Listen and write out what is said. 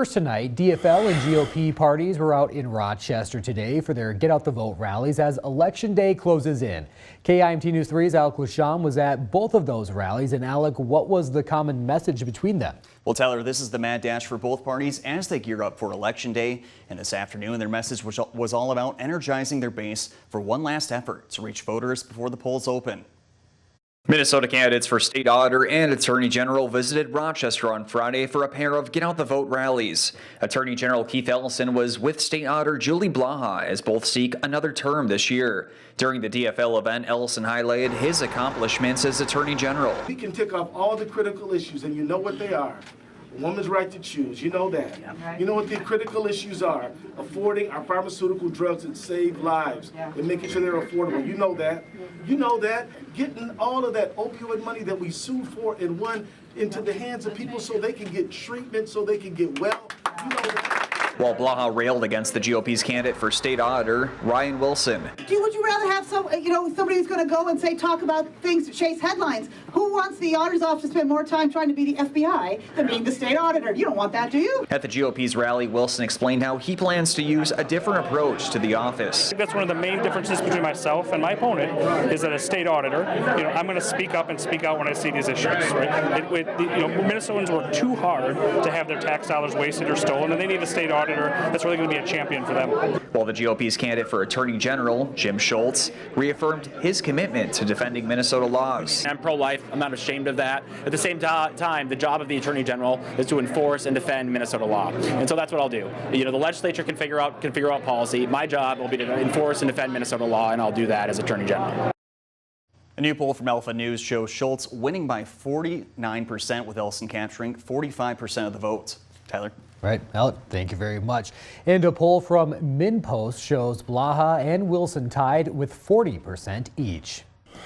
First tonight, DFL and GOP parties were out in Rochester today for their Get Out the Vote rallies as Election Day closes in. KIMT News 3's Alec Lasham was at both of those rallies. And Alec, what was the common message between them? Well, Tyler, this is the mad dash for both parties as they gear up for Election Day. And this afternoon, their message was all about energizing their base for one last effort to reach voters before the polls open. Minnesota candidates for state auditor and attorney general visited Rochester on Friday for a pair of Get Out the Vote rallies. Attorney General Keith Ellison was with state auditor Julie Blaha as both seek another term this year. During the DFL event, Ellison highlighted his accomplishments as attorney general. We can tick off all the critical issues, and you know what they are. A woman's right to choose, you know that. You know what the critical issues are. Affording our pharmaceutical drugs that save lives and making sure they're affordable. You know that. You know that. Getting all of that opioid money that we sued for and won into the hands of people so they can get treatment, so they can get well. You know that. While Blaha railed against the GOP's candidate for state auditor, Ryan Wilson. Would you rather have somebody who's going to go and talk about things to chase headlines? Who wants the auditor's office to spend more time trying to be the FBI than being the state auditor? You don't want that, do you? At the GOP's rally, Wilson explained how he plans to use a different approach to the office. I think that's one of the main differences between myself and my opponent is that as state auditor, I'm going to speak up and speak out when I see these issues. Right? Minnesotans work too hard to have their tax dollars wasted or stolen, and they need a state auditor that's really going to be a champion for them. While the GOP's candidate for Attorney General, Jim Schultz, reaffirmed his commitment to defending Minnesota laws. I'm pro-life. I'm not ashamed of that. At the same time, the job of the Attorney General is to enforce and defend Minnesota law. And so that's what I'll do. The legislature can figure out policy. My job will be to enforce and defend Minnesota law, and I'll do that as Attorney General. A new poll from Alpha News shows Schultz winning by 49%, with Ellison capturing 45% of the votes. Tyler? Right, Alec, thank you very much. And a poll from MinPost shows Blaha and Wilson tied with 40% each.